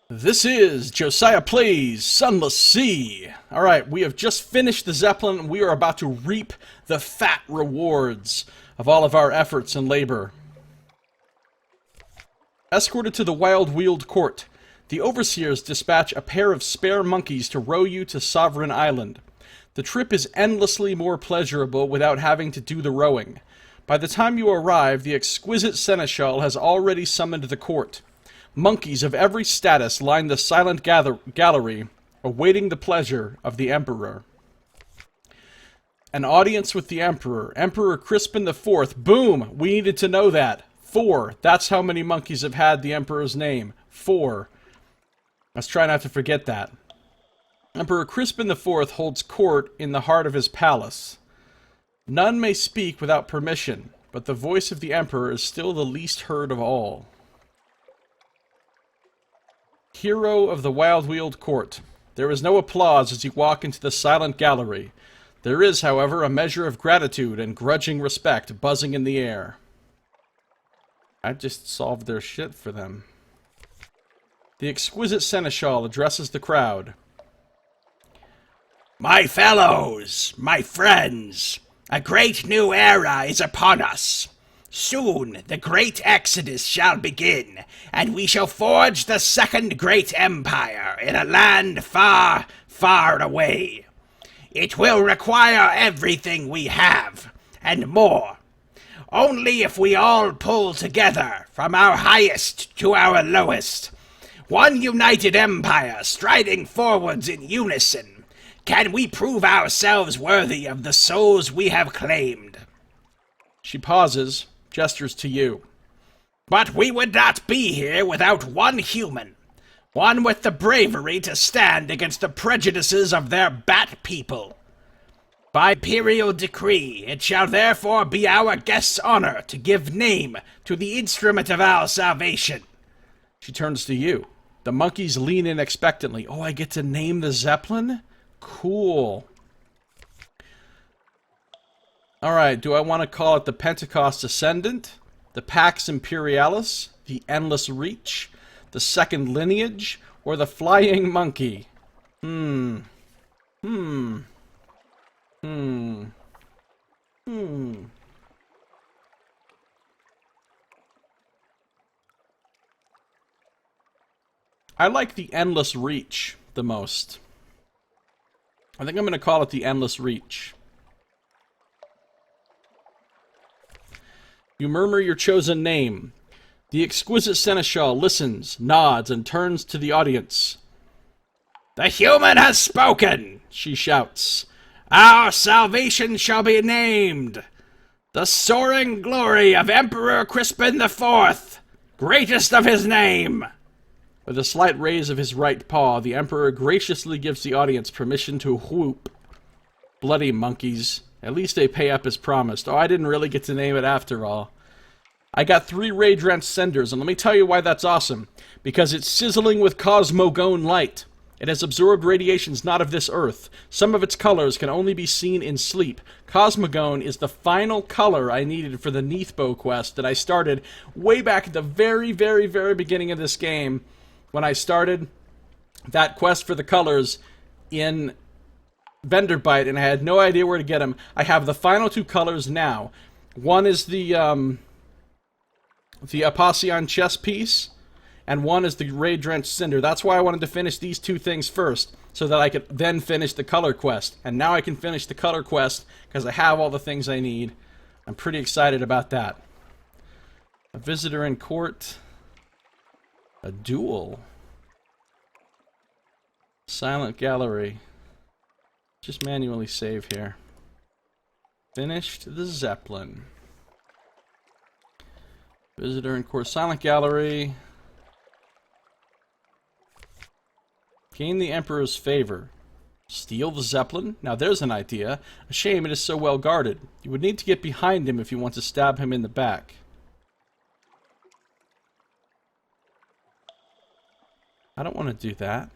This is Josiah Plays Sunless Sea. Alright, we have just finished the Zeppelin and we are about to reap the fat rewards of all of our efforts and labor. Escorted to the Wild Weald Court, the overseers dispatch a pair of spare monkeys to row you to Sovereign Island. The trip is endlessly more pleasurable without having to do the rowing. By the time you arrive, the exquisite seneschal has already summoned the court. Monkeys of every status line the silent gallery, awaiting the pleasure of the Emperor. An audience with the Emperor. Emperor Crispin IV. Boom! We needed to know that. 4. That's how many monkeys have had the Emperor's name. 4. Let's try not to forget that. Emperor Crispin IV holds court in the heart of his palace. None may speak without permission, but the voice of the Emperor is still the least heard of all. Hero of the Wild Weald Court. There is no applause as you walk into the silent gallery. There is, however, a measure of gratitude and grudging respect buzzing in the air. I just solved their shit for them. The exquisite seneschal addresses the crowd. My fellows, my friends, a great new era is upon us. Soon the great exodus shall begin, and we shall forge the second great empire in a land far, far away. It will require everything we have, and more. Only if we all pull together, from our highest to our lowest, one united empire striding forwards in unison, can we prove ourselves worthy of the souls we have claimed. She pauses, gestures to you. But we would not be here without one human. One with the bravery to stand against the prejudices of their bat people. By imperial decree, it shall therefore be our guest's honor to give name to the instrument of our salvation. She turns to you. The monkeys lean in expectantly. Oh, I get to name the Zeppelin? Cool. Alright, do I want to call it the Pentecost Ascendant, the Pax Imperialis, the Endless Reach, the Second Lineage, or the Flying Monkey? I like the Endless Reach the most. I think I'm going to call it the Endless Reach. You murmur your chosen name. The exquisite seneschal listens, nods, and turns to the audience. The human has spoken, she shouts. Our salvation shall be named. The soaring glory of Emperor Crispin IV, greatest of his name. With a slight raise of his right paw, the Emperor graciously gives the audience permission to whoop. Bloody monkeys. At least they pay up as promised. Oh, I didn't really get to name it after all. I got 3 ray-drenched cinders, and let me tell you why that's awesome. Because it's sizzling with cosmogone light. It has absorbed radiations not of this earth. Some of its colors can only be seen in sleep. Cosmogone is the final color I needed for the Neathbow quest that I started way back at the very, very, very beginning of this game. When I started that quest for the colors in Venderbite, and I had no idea where to get them. I have the final 2 colors now. One is the Aposion chess piece, and one is the ray-drenched cinder. That's why I wanted to finish these 2 things first, so that I could then finish the color quest. And now I can finish the color quest, because I have all the things I need. I'm pretty excited about that. A visitor in court. A duel. Silent gallery. Just manually save here. Finished the Zeppelin. Visitor in court. Silent gallery. Gain the Emperor's favor. Steal the Zeppelin? Now there's an idea. A shame it is so well guarded. You would need to get behind him if you want to stab him in the back. I don't want to do that.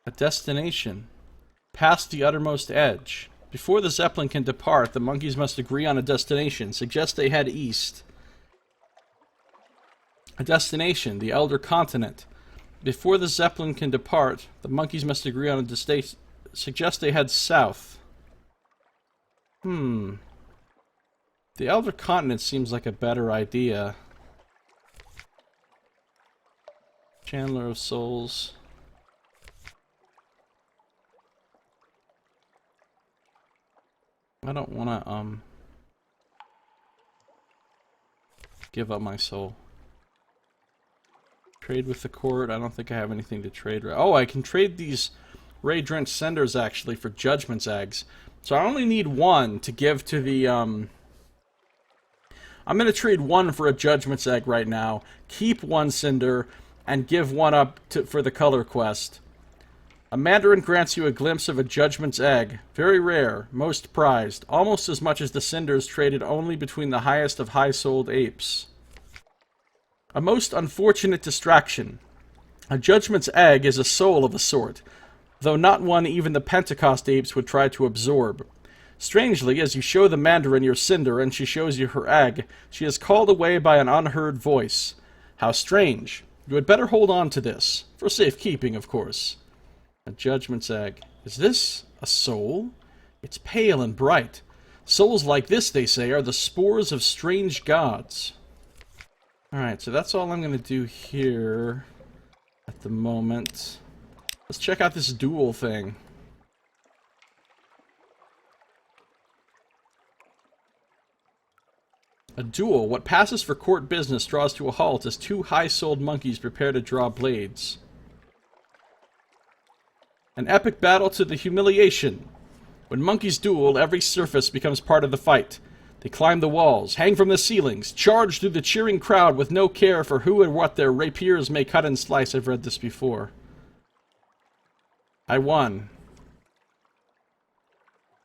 A destination. Past the uttermost edge. Before the Zeppelin can depart, the monkeys must agree on a destination. Suggest they head east. A destination, the Elder Continent. Before the Zeppelin can depart, the monkeys must agree on a distance. Suggest they head south. The Elder Continent seems like a better idea. Chandler of Souls. I don't want to, give up my soul. Trade with the court. I don't think I have anything to trade. Oh, I can trade these Ray-Drenched Cinders, actually, for Judgment's Eggs. So I only need one to give to the, I'm going to trade one for a Judgment's Egg right now. Keep one Cinder, and give one up for the color quest. A Mandarin grants you a glimpse of a Judgment's Egg. Very rare, most prized, almost as much as the Cinders traded only between the highest of high-souled apes. A most unfortunate distraction. A Judgment's Egg is a soul of a sort, though not one even the Pentecost apes would try to absorb. Strangely, as you show the Mandarin your cinder and she shows you her egg, she is called away by an unheard voice. How strange. You had better hold on to this. For safekeeping, of course. A Judgment's Egg. Is this a soul? It's pale and bright. Souls like this, they say, are the spores of strange gods. Alright, so that's all I'm going to do here at the moment. Let's check out this duel thing. A duel. What passes for court business draws to a halt as two high-souled monkeys prepare to draw blades. An epic battle to the humiliation. When monkeys duel, every surface becomes part of the fight. They climb the walls, hang from the ceilings, charge through the cheering crowd with no care for who and what their rapiers may cut and slice. I've read this before. I won.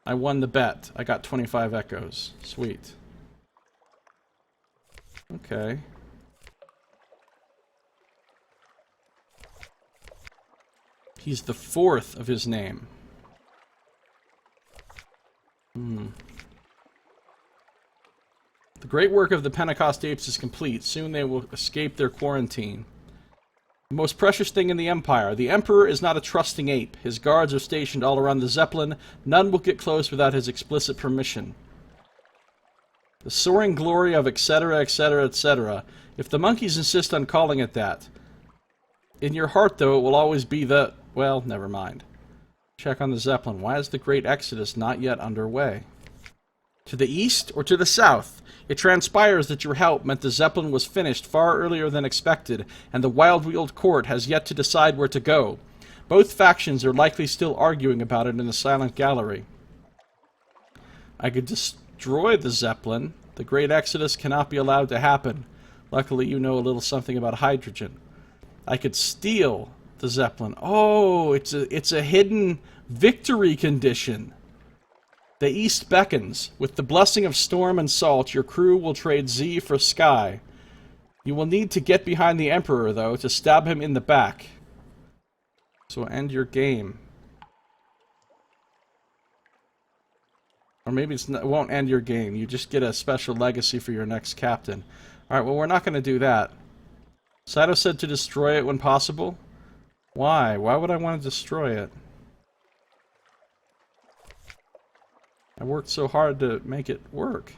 I won the bet. I got 25 echoes. Sweet. Okay. He's the fourth of his name. The great work of the Pentecost apes is complete. Soon they will escape their quarantine. The most precious thing in the Empire. The Emperor is not a trusting ape. His guards are stationed all around the Zeppelin. None will get close without his explicit permission. The soaring glory of etc., etc., etc. If the monkeys insist on calling it that. In your heart, though, it will always be the... Well, never mind. Check on the Zeppelin. Why is the Great Exodus not yet underway? To the east or to the south? It transpires that your help meant the Zeppelin was finished far earlier than expected, and the Wild-Wheeled Court has yet to decide where to go. Both factions are likely still arguing about it in the Silent Gallery. I could destroy the Zeppelin. The Great Exodus cannot be allowed to happen. Luckily, you know a little something about hydrogen. I could steal the Zeppelin. Oh, it's a hidden victory condition. The east beckons. With the blessing of storm and salt, your crew will trade Z for sky. You will need to get behind the Emperor, though, to stab him in the back. So end your game. Or maybe it won't end your game. You just get a special legacy for your next captain. Alright, well, we're not going to do that. Saito said to destroy it when possible. Why? Why would I want to destroy it? I worked so hard to make it work.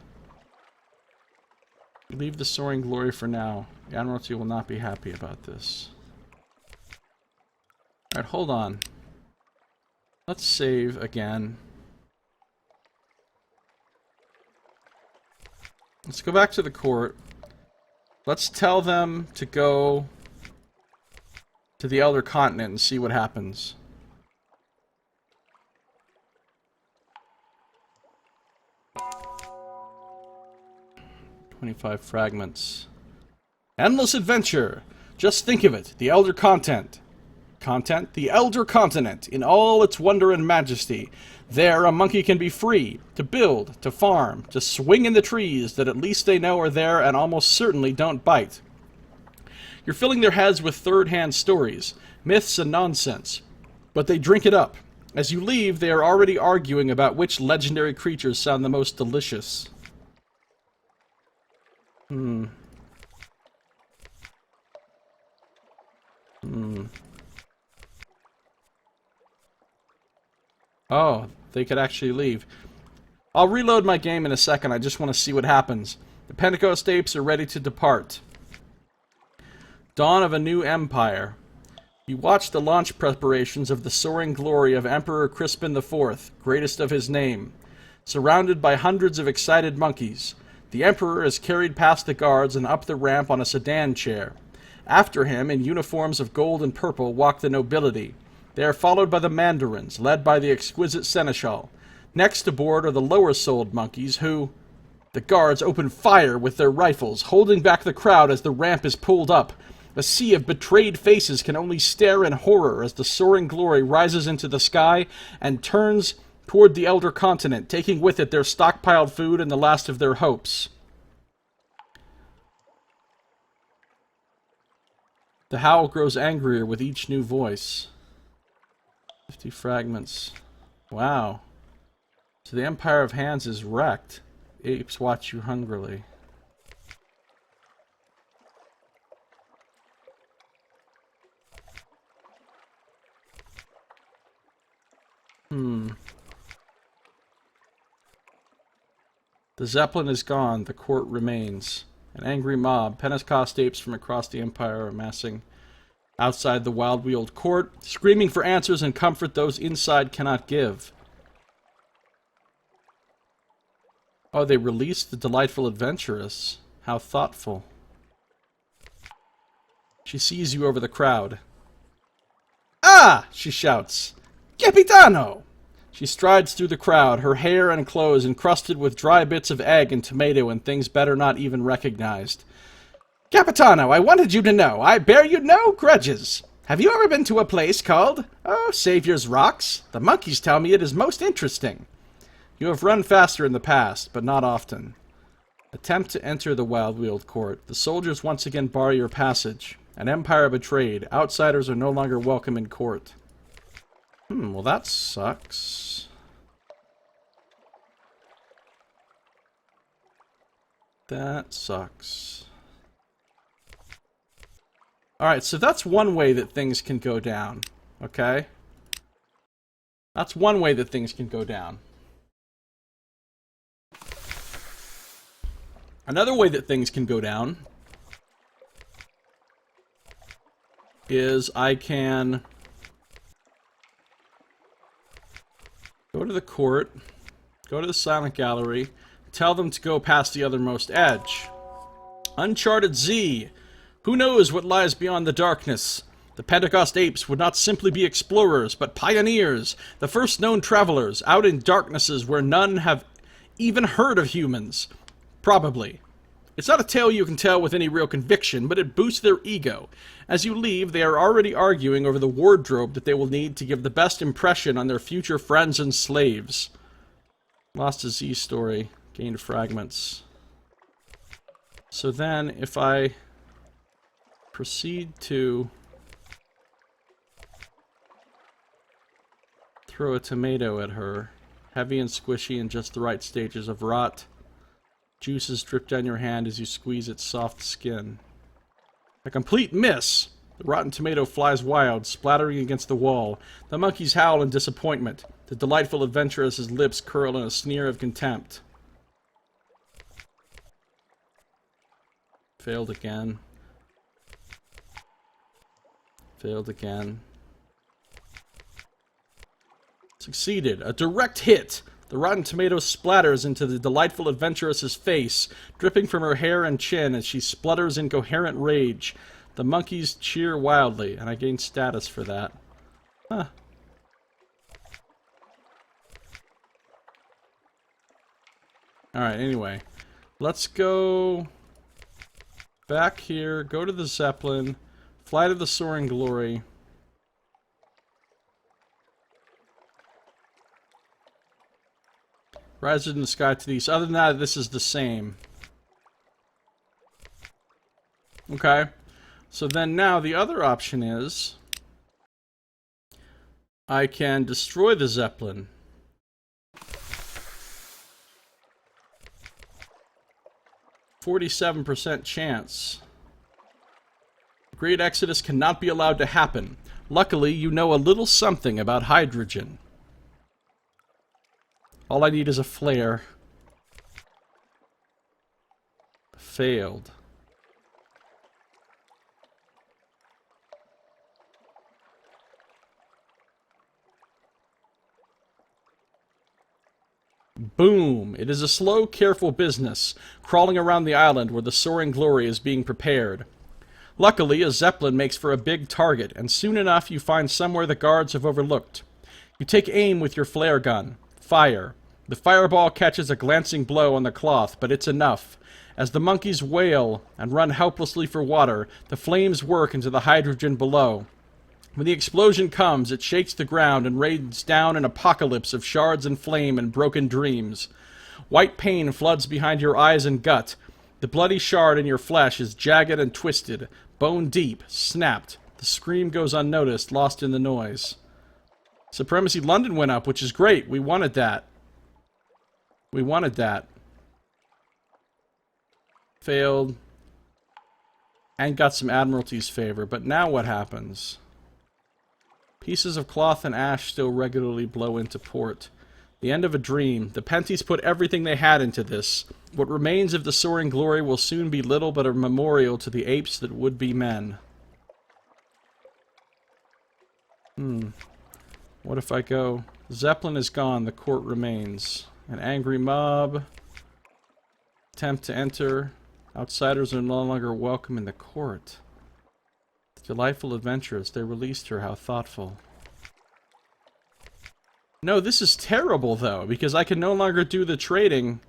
Leave the soaring glory for now. The Admiralty will not be happy about this. Alright, hold on. Let's save again. Let's go back to the court. Let's tell them to go to the Elder Continent and see what happens. "25 fragments. Endless adventure! Just think of it, the Elder Content. The Elder Continent, in all its wonder and majesty. There a monkey can be free, to build, to farm, to swing in the trees that at least they know are there and almost certainly don't bite. You're filling their heads with third-hand stories, myths and nonsense, but they drink it up. As you leave, they are already arguing about which legendary creatures sound the most delicious." Oh, they could actually leave. I'll reload my game in a second. I just want to see what happens. The Pentecost apes are ready to depart. Dawn of a new empire. You watch the launch preparations of the soaring glory of Emperor Crispin IV, greatest of his name. Surrounded by hundreds of excited monkeys, the Emperor is carried past the guards and up the ramp on a sedan chair. After him, in uniforms of gold and purple, walk the nobility. They are followed by the mandarins, led by the exquisite seneschal. Next aboard are the lower-souled monkeys, who... The guards open fire with their rifles, holding back the crowd as the ramp is pulled up. A sea of betrayed faces can only stare in horror as the soaring glory rises into the sky and turns toward the Elder Continent, taking with it their stockpiled food and the last of their hopes. The howl grows angrier with each new voice. 50 fragments. Wow. So the Empire of Hands is wrecked. Apes watch you hungrily. The Zeppelin is gone. The court remains. An angry mob, Pentecost apes from across the Empire, are amassing outside the wild-wheeled court, screaming for answers and comfort those inside cannot give. Oh, they released the delightful adventuress. How thoughtful. She sees you over the crowd. Ah! She shouts. Capitano! She strides through the crowd, her hair and clothes encrusted with dry bits of egg and tomato and things better not even recognized. Capitano, I wanted you to know, I bear you no grudges. Have you ever been to a place called, Savior's Rocks? The monkeys tell me it is most interesting. You have run faster in the past, but not often. Attempt to enter the wild-wheeled court. The soldiers once again bar your passage. An empire betrayed. Outsiders are no longer welcome in court. Well that sucks. That sucks. Alright, so that's one way that things can go down. Okay? That's one way that things can go down. Another way that things can go down is I can go to the court, go to the silent gallery, tell them to go past the othermost edge. Uncharted Z. Who knows what lies beyond the darkness? The Pentecost apes would not simply be explorers, but pioneers, the first known travelers, out in darknesses where none have even heard of humans. Probably. It's not a tale you can tell with any real conviction, but it boosts their ego. As you leave, they are already arguing over the wardrobe that they will need to give the best impression on their future friends and slaves. Lost a Z story. Gained fragments. So then, if I proceed to throw a tomato at her, heavy and squishy in just the right stages of rot, juices drip down your hand as you squeeze its soft skin. A complete miss! The rotten tomato flies wild, splattering against the wall. The monkeys howl in disappointment. The delightful adventuress's lips curl in a sneer of contempt. Failed again. Failed again. Succeeded. A direct hit! The rotten tomato splatters into the delightful adventuress's face, dripping from her hair and chin as she splutters in coherent rage. The monkeys cheer wildly, and I gain status for that. Huh. Alright, anyway. Let's go back here, go to the Zeppelin, fly to the Soaring Glory. Rises in the sky to the east. Other than that, this is the same. Okay. So then now the other option is I can destroy the Zeppelin. %47 chance. The Great Exodus cannot be allowed to happen. Luckily, you know a little something about hydrogen. All I need is a flare. Failed. Boom! It is a slow, careful business, crawling around the island where the soaring glory is being prepared. Luckily, a zeppelin makes for a big target, and soon enough you find somewhere the guards have overlooked. You take aim with your flare gun. Fire. The fireball catches a glancing blow on the cloth, but it's enough. As the monkeys wail and run helplessly for water, the flames work into the hydrogen below. When the explosion comes, it shakes the ground and rains down an apocalypse of shards and flame and broken dreams. White pain floods behind your eyes and gut. The bloody shard in your flesh is jagged and twisted, bone deep, snapped. The scream goes unnoticed, lost in the noise. Supremacy London went up, which is great. We wanted that. We wanted that. Failed. And got some Admiralty's favor, but now what happens? Pieces of cloth and ash still regularly blow into port. The end of a dream. The Penties put everything they had into this. What remains of the soaring glory will soon be little but a memorial to the apes that would be men. What if I go... Zeppelin is gone, the court remains. An angry mob. Attempt to enter. Outsiders are no longer welcome in the court. Delightful adventuress. They released her. How thoughtful. No, this is terrible, though, because I can no longer do the trading.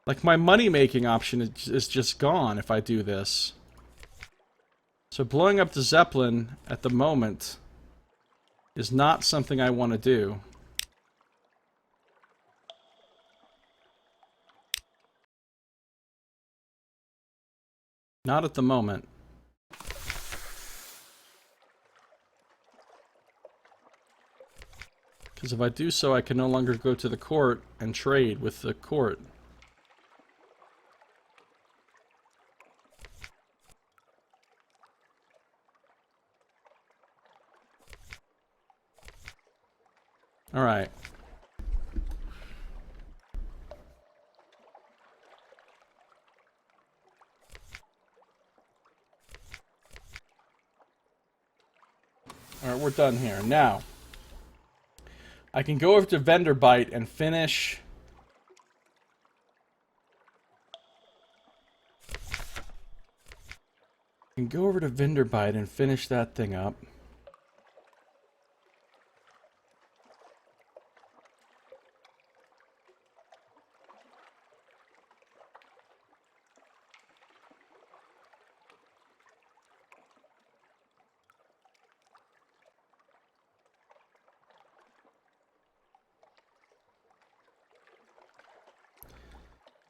Like, my money-making option is just gone if I do this. So blowing up the Zeppelin at the moment is not something I want to do. Not at the moment. Because if I do so, I can no longer go to the court and trade with the court. Alright. Alright, we're done here. Now, I can go over to Vendor Bite and finish... I can go over to Vendor Bite and finish that thing up.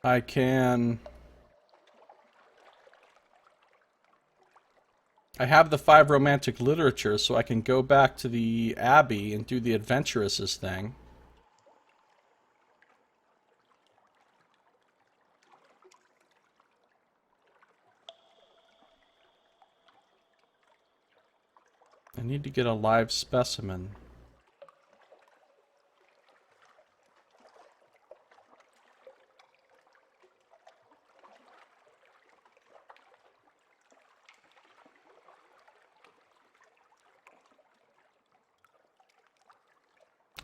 I can... I have the 5 romantic literature, so I can go back to the Abbey and do the adventuresses thing. I need to get a live specimen.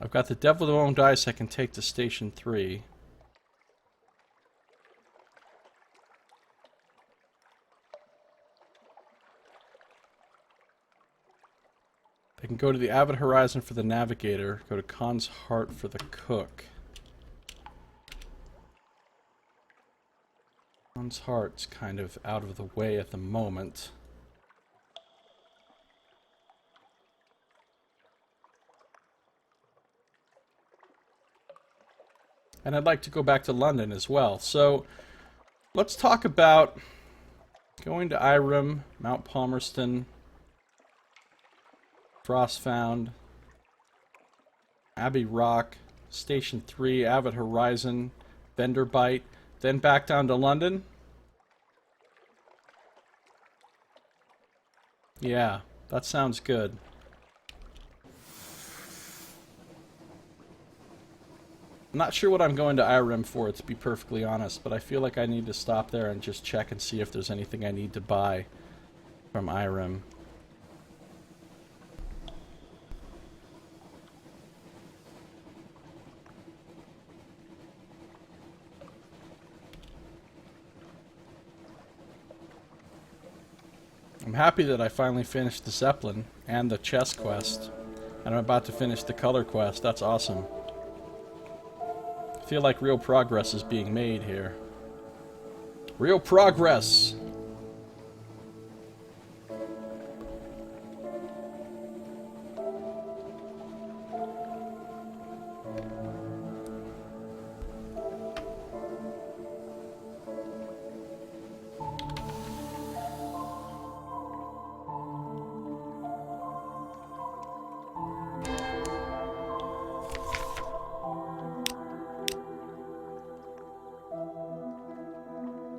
I've got the Devil That Won't Dice I can take to Station 3. I can go to the Avid Horizon for the Navigator, go to Khan's Heart for the Cook. Khan's Heart's kind of out of the way at the moment. And I'd like to go back to London as well. So, let's talk about going to Irem, Mount Palmerston, Frostfound, Abbey Rock, Station 3, Avid Horizon, Vendor Bite, then back down to London. Yeah, that sounds good. I'm not sure what I'm going to IRM for, to be perfectly honest, but I feel like I need to stop there and just check and see if there's anything I need to buy from IRM. I'm happy that I finally finished the Zeppelin and the chess quest, and I'm about to finish the color quest. That's awesome. I feel like real progress is being made here. Real progress!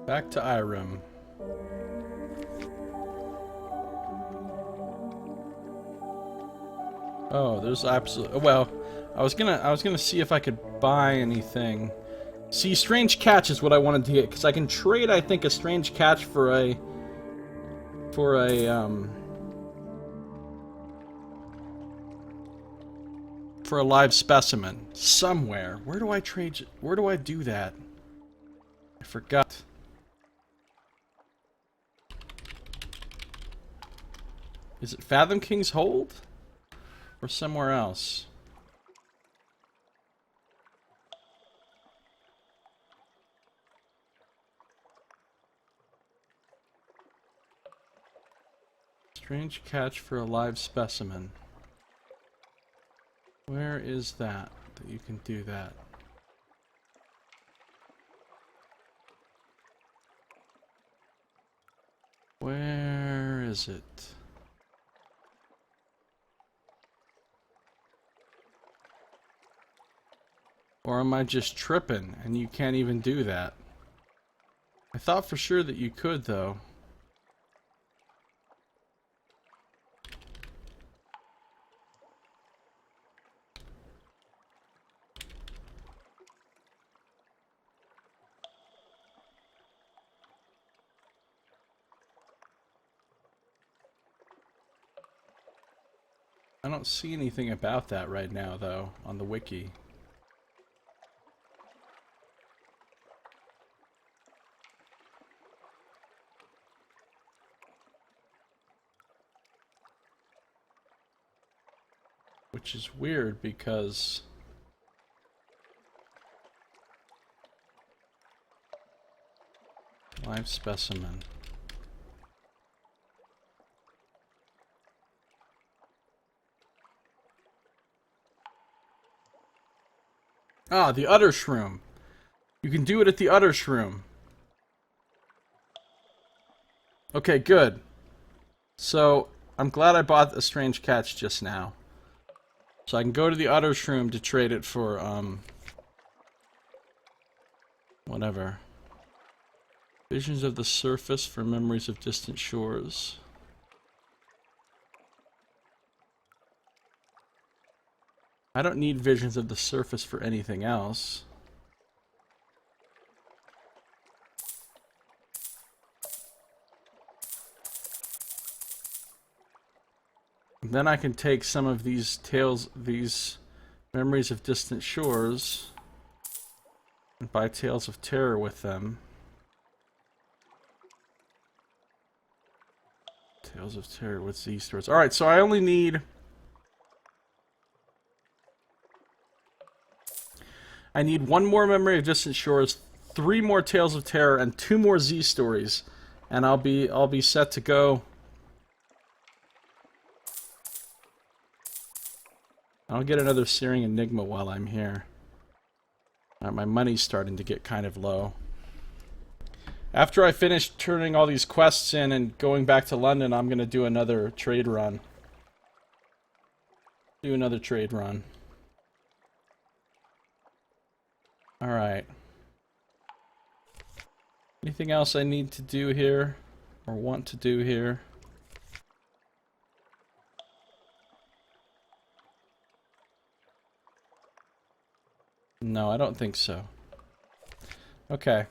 Back to Irem. Oh, there's absolutely... Well, I was gonna see if I could buy anything. See, Strange Catch is what I wanted to get, because I can trade, I think, a Strange Catch for a live specimen somewhere. Where do I trade? Where do I do that? I forgot. Is it Fathom King's Hold? Or somewhere else? Strange catch for a live specimen. Where is that you can do that? Where is it? Or am I just tripping and you can't even do that? I thought for sure that you could, though. I don't see anything about that right now, though, on the wiki. Which is weird because live specimen. Ah, the Udder Shroom. You can do it at the Udder Shroom. Okay, good. So, I'm glad I bought a Strange Catch just now. So I can go to the Udder Shroom to trade it for, whatever. Visions of the Surface for Memories of Distant Shores. I don't need Visions of the Surface for anything else. Then I can take some of these these Memories of Distant Shores, and buy Tales of Terror with them. Tales of Terror with Z stores. Alright, so I only need... I need one more Memory of Distant Shores, 3 more Tales of Terror, and 2 more Z stories, and I'll be set to go. I'll get another Searing Enigma while I'm here. My money's starting to get kind of low. After I finish turning all these quests in and going back to London, I'm going to do another trade run. Alright. Anything else I need to do here? Or want to do here? No, I don't think so. Okay.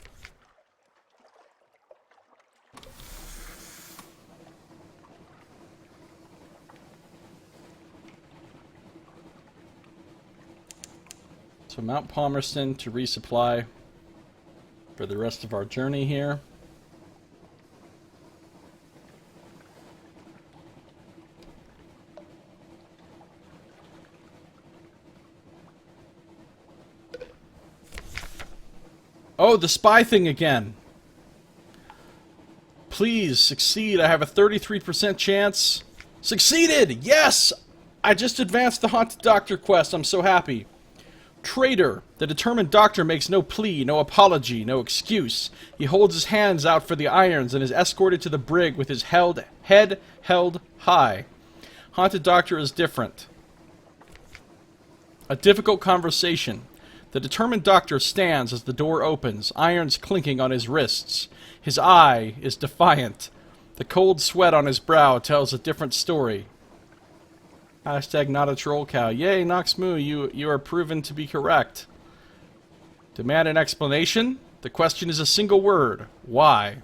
So Mount Palmerston to resupply for the rest of our journey here. Oh, the spy thing again. Please, succeed. I have a 33% chance. Succeeded! Yes! I just advanced the Haunted Doctor quest. I'm so happy. Traitor. The determined doctor makes no plea, no apology, no excuse. He holds his hands out for the irons and is escorted to the brig with his head held high. Haunted Doctor is different. A difficult conversation. The determined doctor stands as the door opens, irons clinking on his wrists. His eye is defiant. The cold sweat on his brow tells a different story. Hashtag not a troll cow. Yay, Noxmoo, you are proven to be correct. Demand an explanation? The question is a single word. Why?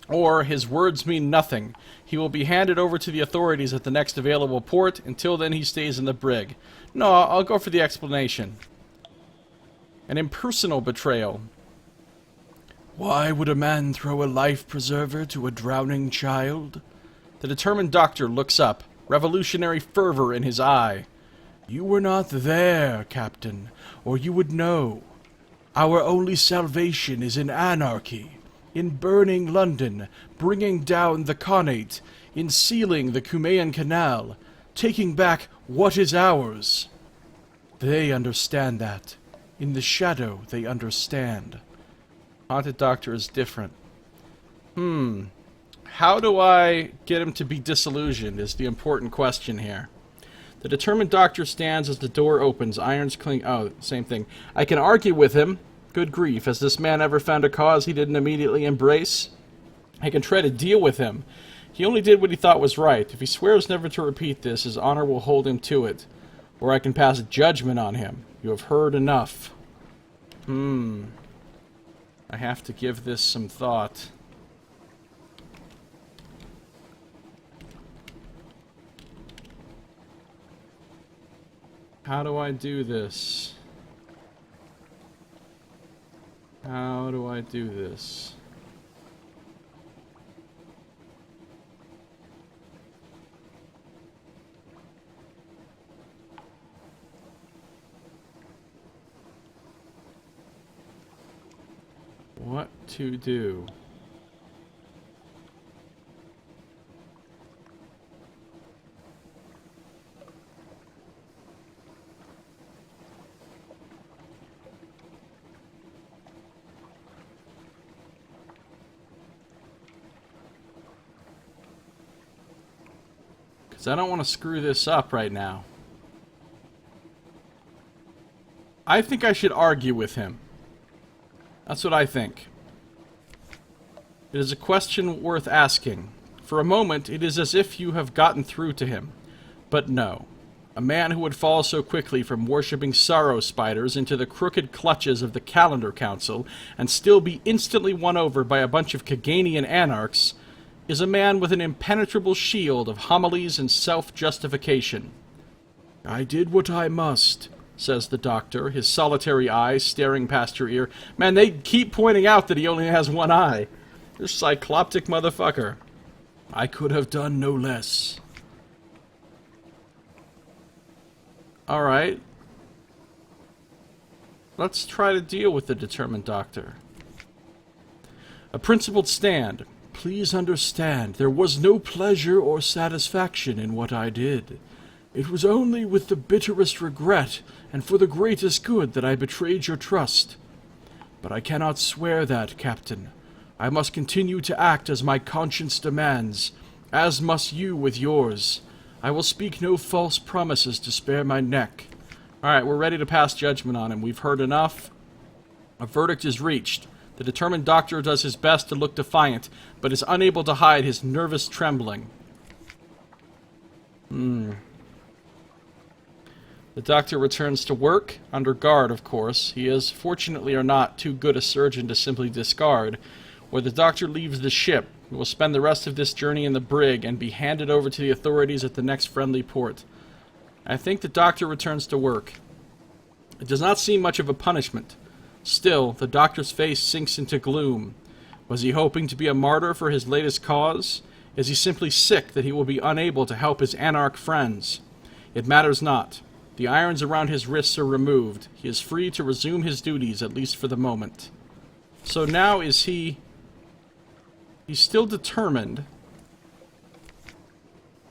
Or, his words mean nothing. He will be handed over to the authorities at the next available port. Until then, he stays in the brig. No, I'll go for the explanation. An impersonal betrayal. Why would a man throw a life preserver to a drowning child? The determined doctor looks up, revolutionary fervor in his eye. You were not there, Captain, or you would know. Our only salvation is in anarchy, in burning London, bringing down the Khanate, in sealing the Cumaean Canal, taking back what is ours. They understand that. In the shadow, they understand. Haunted Doctor is different. How do I get him to be disillusioned is the important question here. The determined doctor stands as the door opens, irons cling... Oh, same thing. I can argue with him. Good grief, has this man ever found a cause he didn't immediately embrace? I can try to deal with him. He only did what he thought was right. If he swears never to repeat this, his honor will hold him to it. Or I can pass judgment on him. You have heard enough. I have to give this some thought. How do I do this? How do I do this? What to do? Because I don't want to screw this up right now. I think I should argue with him. That's what I think. It is a question worth asking. For a moment, it is as if you have gotten through to him. But no. A man who would fall so quickly from worshipping sorrow spiders into the crooked clutches of the Calendar Council and still be instantly won over by a bunch of Kaganian anarchs is a man with an impenetrable shield of homilies and self-justification. I did what I must, says the doctor, his solitary eye staring past your ear. Man, they keep pointing out that he only has one eye. This cycloptic motherfucker. I could have done no less. Alright. Let's try to deal with the determined doctor. A principled stand. Please understand, there was no pleasure or satisfaction in what I did. It was only with the bitterest regret and for the greatest good that I betrayed your trust. But I cannot swear that, Captain. I must continue to act as my conscience demands, as must you with yours. I will speak no false promises to spare my neck. Alright, we're ready to pass judgment on him. We've heard enough. A verdict is reached. The determined doctor does his best to look defiant, but is unable to hide his nervous The doctor returns to work, under guard, of course. He is, fortunately or not, too good a surgeon to simply discard. Where the doctor leaves the ship, he will spend the rest of this journey in the brig and be handed over to the authorities at the next friendly port. I think the doctor returns to work. It does not seem much of a punishment. Still, the doctor's face sinks into gloom. Was he hoping to be a martyr for his latest cause? Is he simply sick that he will be unable to help his anarch friends? It matters not. The irons around his wrists are removed. He is free to resume his duties, at least for the moment. So now is he... He's still determined.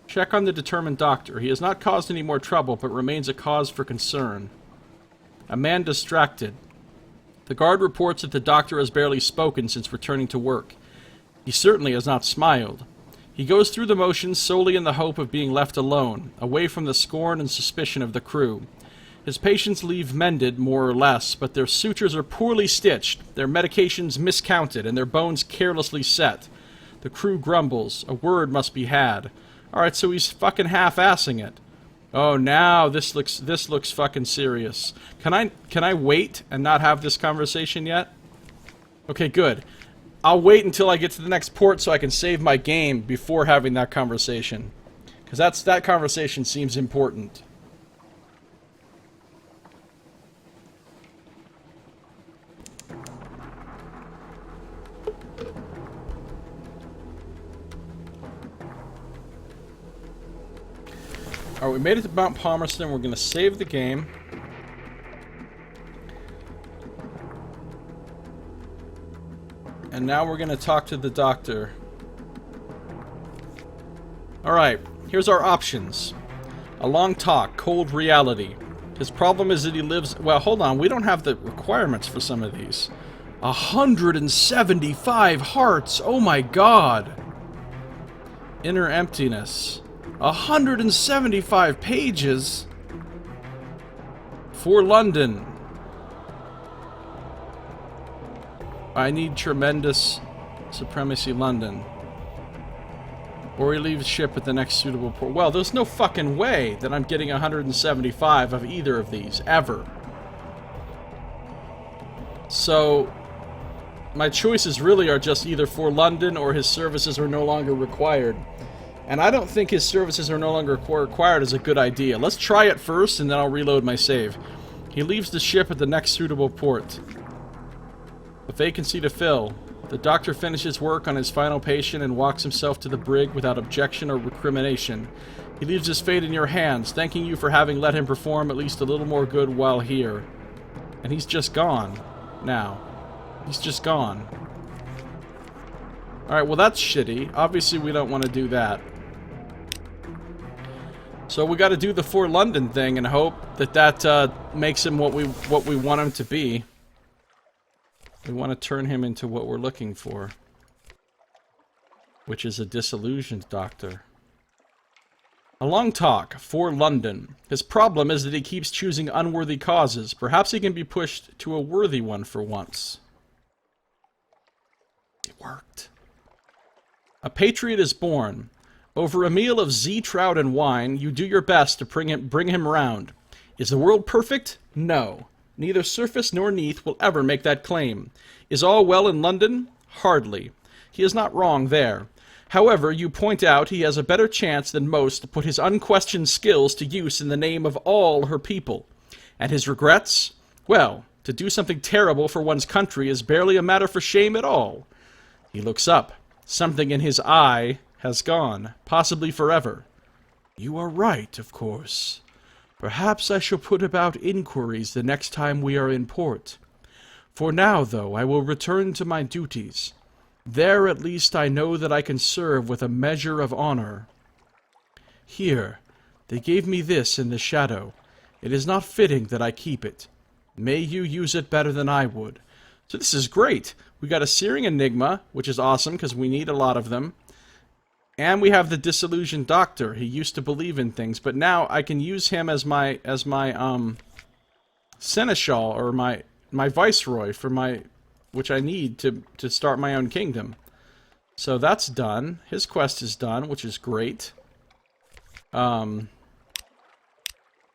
Check on the determined doctor. He has not caused any more trouble, but remains a cause for concern. A man distracted. The guard reports that the doctor has barely spoken since returning to work. He certainly has not smiled. He goes through the motions solely in the hope of being left alone, away from the scorn and suspicion of the crew. His patients leave mended, more or less, but their sutures are poorly stitched, their medications miscounted, and their bones carelessly set. The crew grumbles. A word must be had. Alright, so he's fucking half-assing it. Oh, now this looks fucking serious. Can I wait and not have this conversation yet? Okay, good. I'll wait until I get to the next port so I can save my game before having that conversation. Because that conversation seems important. Alright, we made it to Mount Palmerston. We're going to save the game. And now we're going to talk to the doctor. Alright, here's our options. A long talk, cold reality. His problem is that he lives... Well, hold on, we don't have the requirements for some of these. 175 hearts, oh my god! Inner emptiness. 175 pages? For London. I need tremendous supremacy London. Or he leaves ship at the next suitable port. Well, there's no fucking way that I'm getting 175 of either of these, ever. So, my choices really are just either for London or his services are no longer required. And I don't think his services are no longer required is a good idea. Let's try it first and then I'll reload my save. He leaves the ship at the next suitable port. A vacancy to fill. The doctor finishes work on his final patient and walks himself to the brig without objection or recrimination. He leaves his fate in your hands, thanking you for having let him perform at least a little more good while here. And he's just gone. Now. He's just gone. Alright, well that's shitty. Obviously we don't want to do that. So we gotta do the For London thing and hope that that makes him what we want him to be. We want to turn him into what we're looking for. Which is a disillusioned doctor. A long talk. For London. His problem is that he keeps choosing unworthy causes. Perhaps he can be pushed to a worthy one for once. It worked. A patriot is born. Over a meal of Z-trout and wine, you do your best to bring him round. Is the world perfect? No. Neither surface nor neath will ever make that claim. Is all well in London? Hardly. He is not wrong there. However, you point out he has a better chance than most to put his unquestioned skills to use in the name of all her people. And his regrets? Well, to do something terrible for one's country is barely a matter for shame at all. He looks up. Something in his eye has gone, possibly forever. You are right, of course. Perhaps I shall put about inquiries the next time we are in port. For now, though, I will return to my duties. There, at least, I know that I can serve with a measure of honor. Here, they gave me this in the shadow. It is not fitting that I keep it. May you use it better than I would. So this is great. We got a Searing Enigma, which is awesome, because we need a lot of them. And we have the disillusioned doctor. He used to believe in things, but now I can use him as my seneschal, or my viceroy for which I need to start my own kingdom. So that's done. His quest is done, which is great.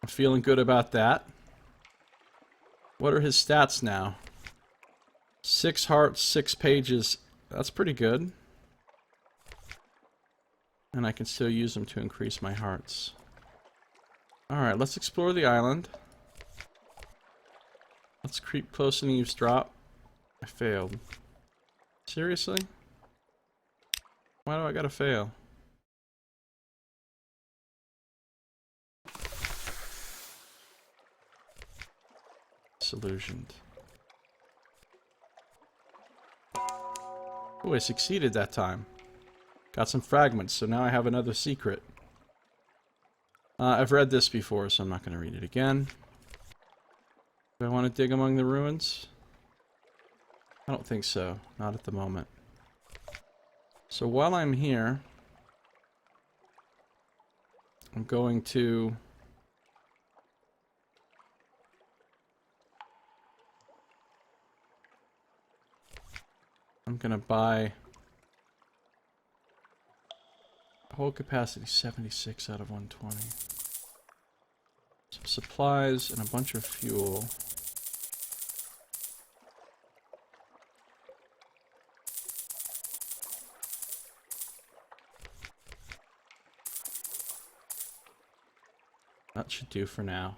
I'm feeling good about that. What are his stats now? 6 hearts, 6 pages. That's pretty good. And I can still use them to increase my hearts. Alright, let's explore the island. Let's creep close and eavesdrop. I failed. Seriously? Why do I gotta fail? Disillusioned. Oh, I succeeded that time. Got some fragments, so now I have another secret. I've read this before, so I'm not going to read it again. Do I want to dig among the ruins? I don't think so. Not at the moment. So while I'm here, I'm going to... I'm going to buy... Hold capacity 76 out of 120. Some supplies and a bunch of fuel. That should do for now.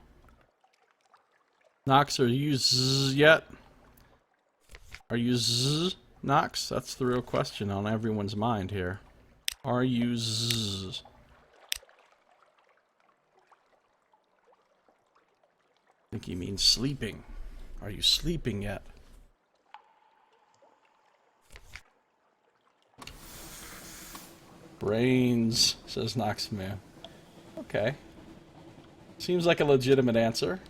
Nox, are you zzz yet? Are you zzz, Nox? That's the real question on everyone's mind here. Are you zzz? I think he means sleeping. Are you sleeping yet? Brains, says Noxmu. Okay. Seems like a legitimate answer.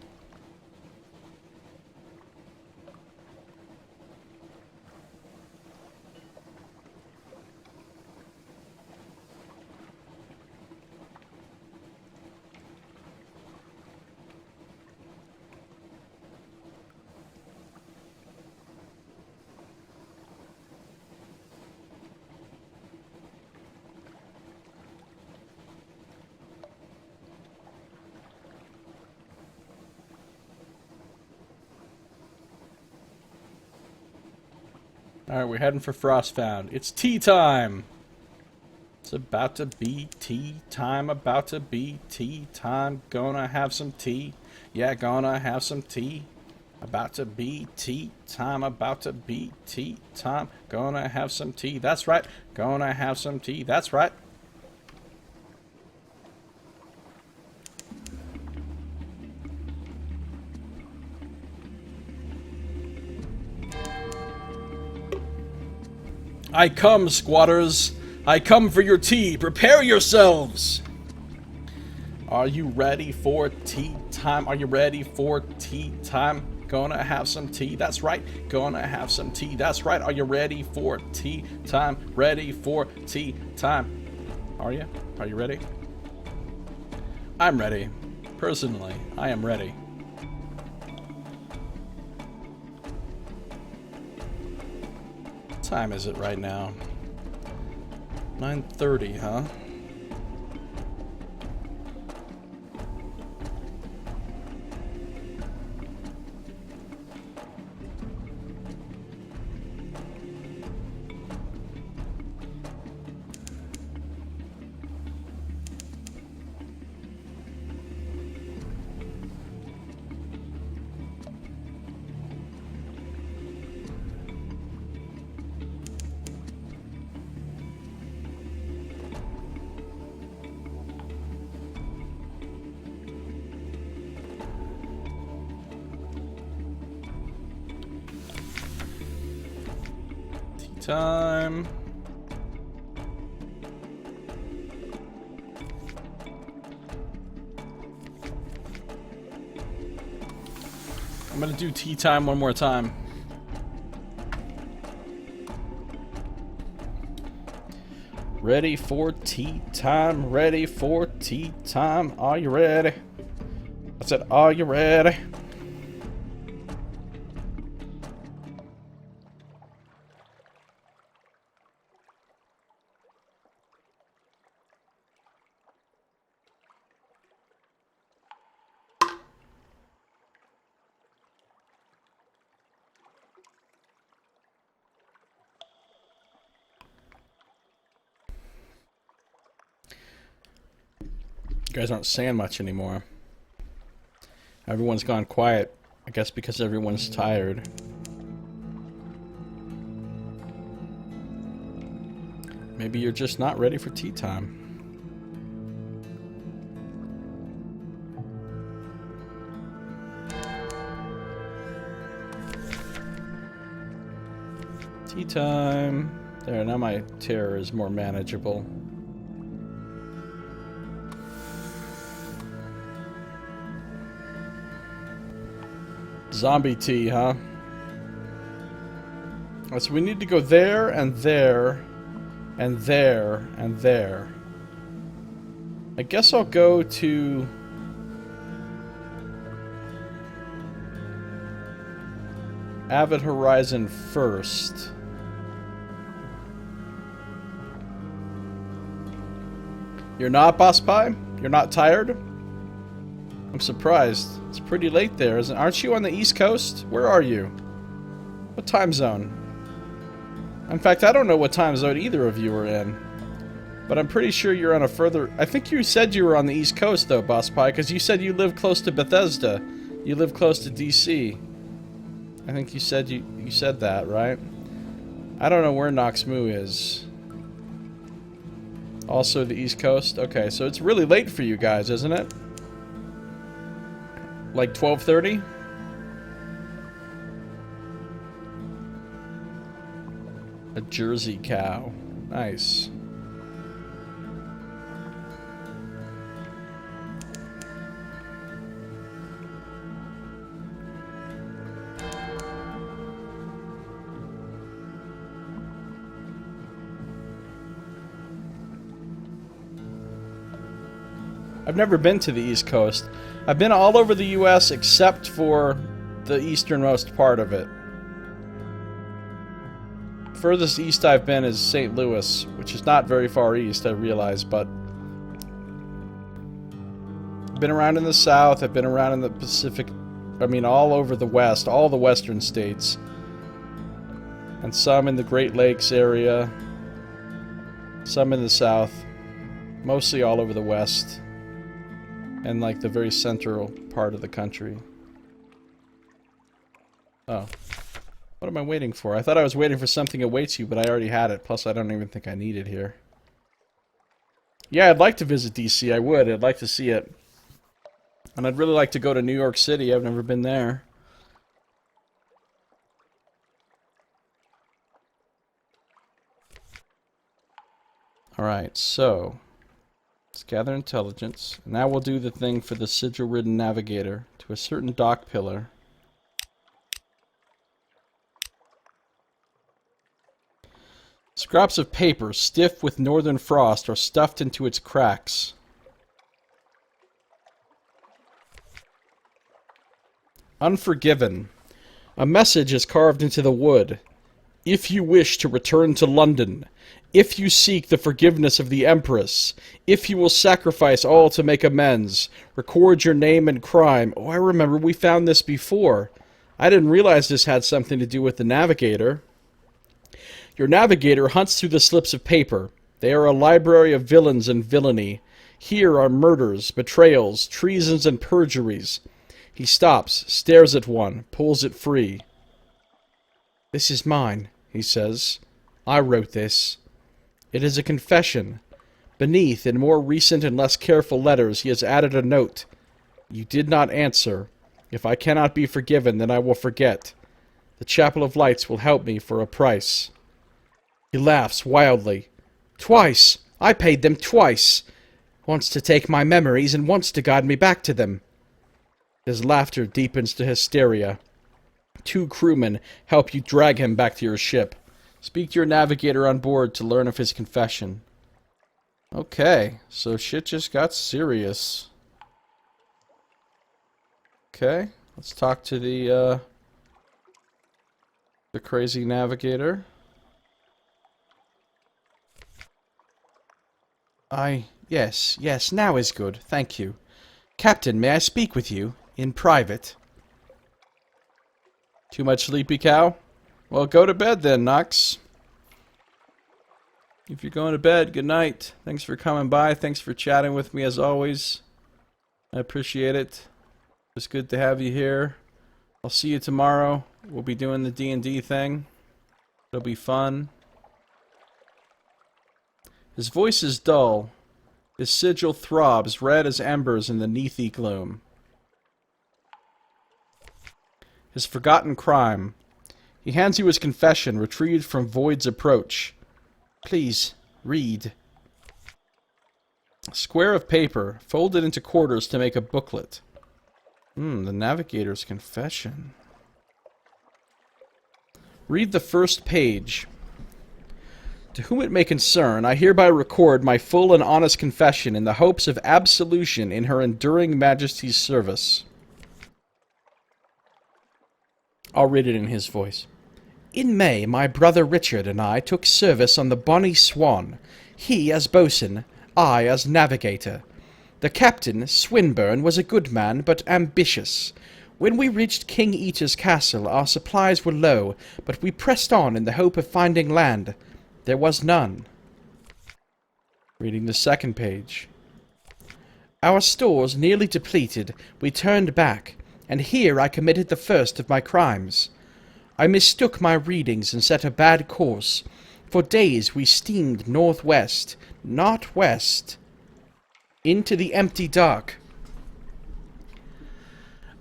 Alright, we're heading for Frostbound. It's tea time! It's about to be tea time, about to be tea time. Gonna have some tea. Yeah, gonna have some tea. About to be tea time, about to be tea time. Gonna have some tea, that's right. Gonna have some tea, that's right. I come, squatters. I come for your tea. Prepare yourselves. Are you ready for tea time? Are you ready for tea time? Gonna have some tea. That's right. Gonna have some tea. That's right. Are you ready for tea time? Ready for tea time. Are you? Are you ready? I'm ready. Personally, I am ready. What time is it right now? 9:30, huh? Time. I'm gonna do tea time one more time. Ready for tea time, ready for tea time. Are you ready? I said, are you ready? You guys aren't saying much anymore. Everyone's gone quiet. I guess because everyone's tired. Maybe you're just not ready for tea time. Tea time. There, now my terror is more manageable. Zombie tea, huh? So we need to go there, and there, and there, and there. I guess I'll go to... Avid Horizon first. You're not, Boss Pie? You're not tired? I'm surprised. It's pretty late there, isn't it? Aren't you on the East Coast? Where are you? What time zone? In fact, I don't know what time zone either of you are in. But I'm pretty sure you're on a further... I think you said you were on the East Coast, though, Boss Pie, because you said you live close to Bethesda. You live close to DC. I think you said you said that, right? I don't know where Noxmoo is. Also the East Coast? Okay, so it's really late for you guys, isn't it? Like 12:30? A Jersey cow. Nice. I've never been to the East Coast. I've been all over the US except for the easternmost part of it. Furthest east I've been is St. Louis, which is not very far east, I realize, but... I've been around in the South, I've been around in the Pacific, I mean all over the West, all the western states. And some in the Great Lakes area. Some in the South. Mostly all over the West. And like the very central part of the country. Oh. What am I waiting for? I thought I was waiting for something awaits you, but I already had it. Plus, I don't even think I need it here. Yeah, I'd like to visit DC. I would. I'd like to see it. And I'd really like to go to New York City. I've never been there. Alright, so... let's gather intelligence. Now we'll do the thing for the sigil-ridden navigator to a certain dock pillar. Scraps of paper, stiff with northern frost, are stuffed into its cracks. Unforgiven. A message is carved into the wood. If you wish to return to London, if you seek the forgiveness of the Empress, if you will sacrifice all to make amends, record your name and crime. Oh, I remember we found this before. I didn't realize this had something to do with the navigator. Your navigator hunts through the slips of paper. They are a library of villains and villainy. Here are murders, betrayals, treasons, and perjuries. He stops, stares at one, pulls it free. This is mine, he says. I wrote this. It is a confession. Beneath, in more recent and less careful letters, he has added a note. You did not answer. If I cannot be forgiven, then I will forget. The Chapel of Lights will help me for a price. He laughs wildly. Twice! I paid them twice! Once to take my memories, and once to guide me back to them. His laughter deepens to hysteria. 2 crewmen help you drag him back to your ship. Speak to your navigator on board to learn of his confession. Okay, so shit just got serious. Okay, let's talk to the crazy navigator. Yes, now is good, thank you. Captain, may I speak with you? In private? Too much sleepy cow? Well, go to bed then, Nox. If you're going to bed, good night. Thanks for coming by. Thanks for chatting with me as always. I appreciate it. It's good to have you here. I'll see you tomorrow. We'll be doing the D&D thing. It'll be fun. His voice is dull. His sigil throbs, red as embers in the Neethi gloom. His forgotten crime. He hands you his confession, retrieved from Void's approach. Please, read. A square of paper, folded into quarters to make a booklet. The Navigator's confession. Read the first page. To whom it may concern, I hereby record my full and honest confession in the hopes of absolution in her enduring majesty's service. I'll read it in his voice. In May, my brother Richard and I took service on the Bonnie Swan, he as boatswain, I as navigator. The captain, Swinburne, was a good man, but ambitious. When we reached King Eater's castle, our supplies were low, but we pressed on in the hope of finding land. There was none. Reading the second page. Our stores nearly depleted, we turned back, and here I committed the first of my crimes. I mistook my readings and set a bad course. For days we steamed northwest, not west, into the empty dark.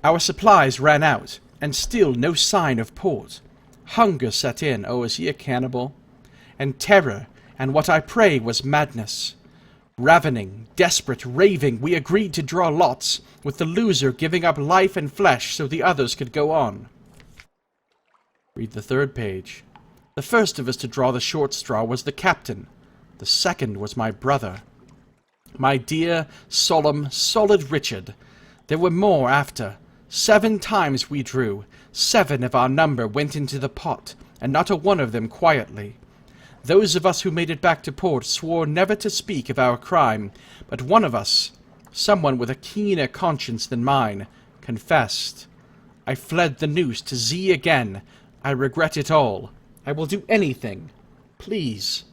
Our supplies ran out, and still no sign of port. Hunger set in, oh, is he a cannibal? And terror, and what I pray was madness. Ravening, desperate, raving, we agreed to draw lots, with the loser giving up life and flesh so the others could go on. Read the third page. The first of us to draw the short straw was the captain. The second was my brother. My dear, solemn, solid Richard. There were more after. 7 times we drew. 7 of our number went into the pot, and not a one of them quietly. Those of us who made it back to port swore never to speak of our crime, but one of us, someone with a keener conscience than mine, confessed. I fled the noose to Z again. I regret it all. I will do anything. Please.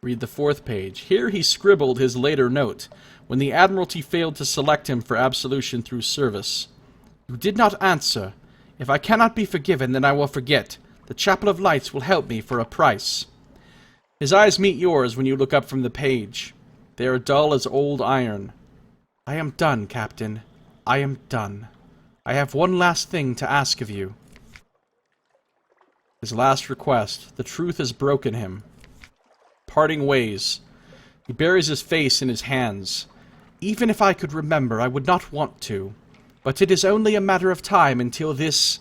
Read the fourth page. Here he scribbled his later note, when the Admiralty failed to select him for absolution through service. You did not answer. If I cannot be forgiven, then I will forget. The Chapel of Lights will help me for a price. His eyes meet yours when you look up from the page. They are dull as old iron. I am done, Captain. I am done. I have one last thing to ask of you. His last request. The truth has broken him. Parting ways. He buries his face in his hands. Even if I could remember, I would not want to. But it is only a matter of time until this...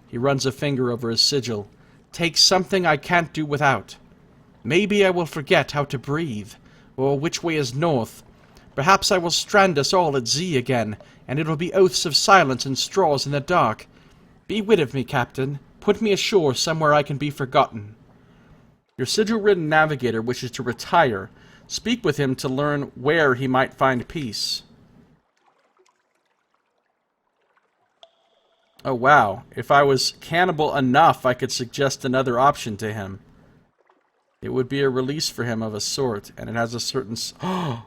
He runs a finger over his sigil. Takes something I can't do without. Maybe I will forget how to breathe, or which way is north. Perhaps I will strand us all at Z again, and it will be oaths of silence and straws in the dark. Be wit of me, Captain. Put me ashore somewhere I can be forgotten. Your sigil-ridden navigator wishes to retire. Speak with him to learn where he might find peace. Oh, wow. If I was cannibal enough, I could suggest another option to him. It would be a release for him of a sort, and it has a certain... Oh!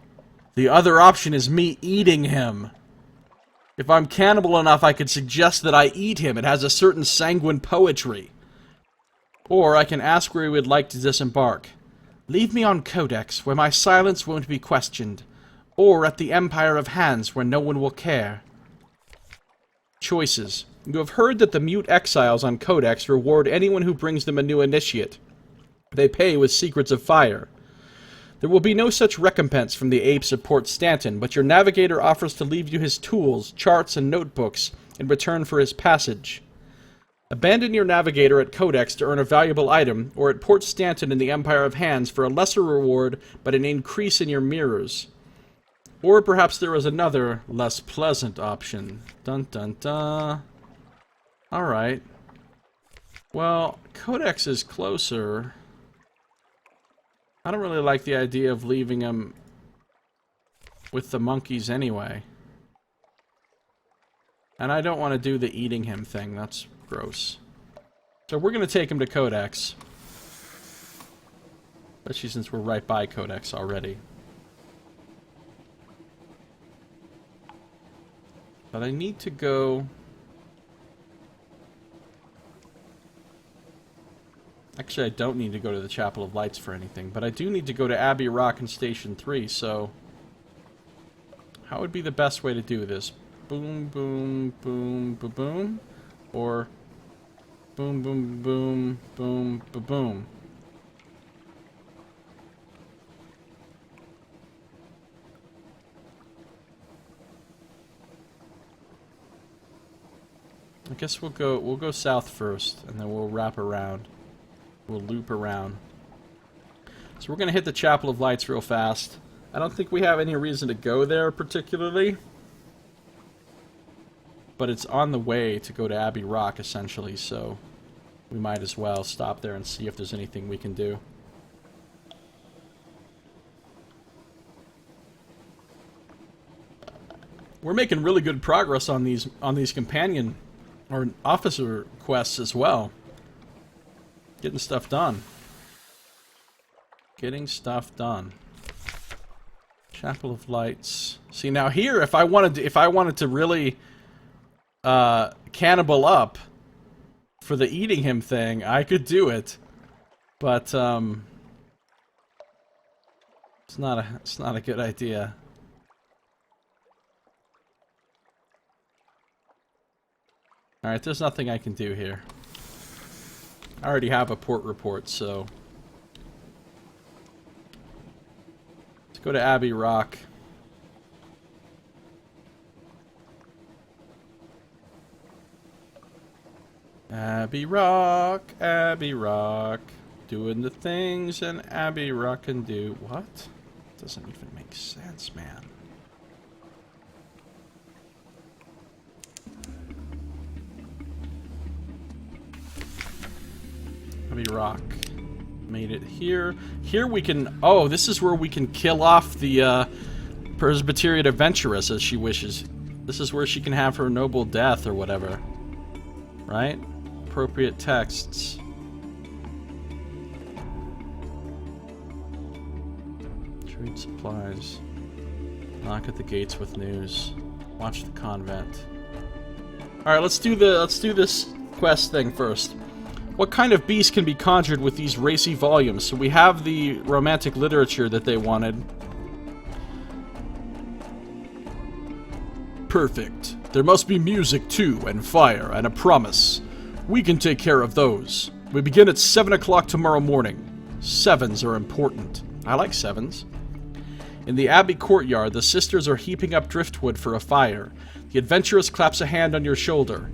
The other option is me eating him. If I'm cannibal enough, I could suggest that I eat him. It has a certain sanguine poetry. Or I can ask where he would like to disembark. Leave me on Codex, where my silence won't be questioned. Or at the Empire of Hands, where no one will care. Choices. You have heard that the mute exiles on Codex reward anyone who brings them a new initiate. They pay with secrets of fire. There will be no such recompense from the apes of Port Stanton, but your navigator offers to leave you his tools, charts, and notebooks in return for his passage. Abandon your navigator at Codex to earn a valuable item, or at Port Stanton in the Empire of Hands for a lesser reward but an increase in your mirrors. Or perhaps there is another, less pleasant option. Dun dun dun. Alright. Well, Codex is closer. I don't really like the idea of leaving him with the monkeys anyway. And I don't want to do the eating him thing. That's gross. So we're going to take him to Codex. Especially since we're right by Codex already. But I need to go... Actually, I don't need to go to the Chapel of Lights for anything, but I do need to go to Abbey Rock and Station 3, so... How would be the best way to do this? Boom, boom, boom, ba boom? Or... Boom, boom, boom, boom, ba boom? I guess we'll go south first, and then we'll wrap around. We'll loop around. So we're gonna hit the Chapel of Lights real fast. I don't think we have any reason to go there particularly, but it's on the way to go to Abbey Rock essentially, so we might as well stop there and see if there's anything we can do. We're making really good progress on these companion or officer quests as well. Getting stuff done. Getting stuff done. Chapel of Lights. See, now here, if I wanted to really cannibal up for the eating him thing, I could do it. But it's not a good idea. Alright, there's nothing I can do here. I already have a port report, so... Let's go to Abbey Rock. Abbey Rock, doing the things an Abbey Rock can do. What? Doesn't even make sense, man. Abbey Rock. Made it here. Here we can... Oh, this is where we can kill off the Presbyterian adventuress as she wishes. This is where she can have her noble death or whatever. Right? Appropriate texts. Trade supplies. Knock at the gates with news. Watch the convent. Alright, let's do this quest thing first. What kind of beast can be conjured with these racy volumes? So we have the romantic literature that they wanted. Perfect. There must be music too, and fire, and a promise. We can take care of those. We begin at 7 o'clock tomorrow morning. Sevens are important. I like sevens. In the Abbey courtyard, the sisters are heaping up driftwood for a fire. The adventuress claps a hand on your shoulder.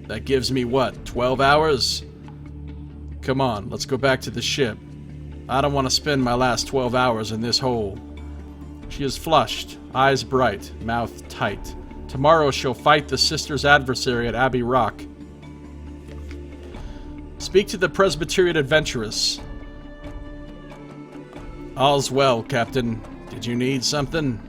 That gives me what, 12 hours? Come on, let's go back to the ship. I don't want to spend my last 12 hours in this hole. She is flushed, eyes bright, mouth tight. Tomorrow she'll fight the sister's adversary at Abbey Rock. Speak to the Presbyterian adventuress. All's well, Captain. Did you need something?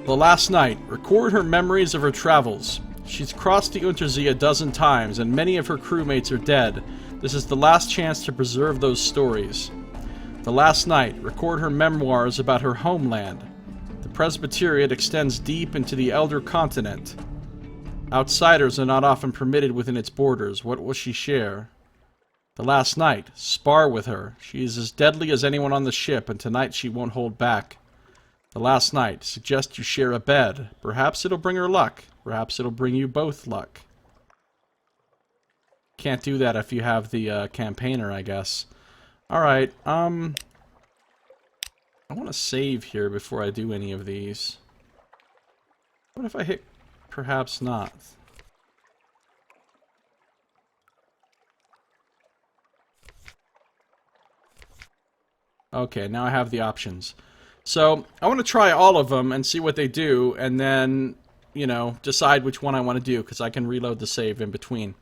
The last night, record her memories of her travels. She's crossed the Unterzee a dozen times, and many of her crewmates are dead. This is the last chance to preserve those stories. The last night, record her memoirs about her homeland. The Presbyterian extends deep into the Elder Continent. Outsiders are not often permitted within its borders. What will she share? The last night, spar with her. She is as deadly as anyone on the ship, and tonight she won't hold back. The last night, suggest you share a bed. Perhaps it'll bring her luck. Perhaps it'll bring you both luck. Can't do that if you have the campaigner, I guess. Alright, I want to save here before I do any of these. What if I hit... Perhaps not. Okay, now I have the options. So, I want to try all of them and see what they do, and then, you know, decide which one I want to do, because I can reload the save in between.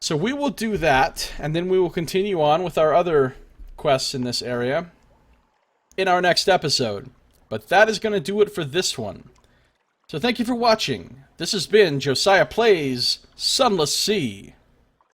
So we will do that, and then we will continue on with our other quests in this area in our next episode. But that is going to do it for this one. So thank you for watching. This has been Josiah Plays Sunless Sea.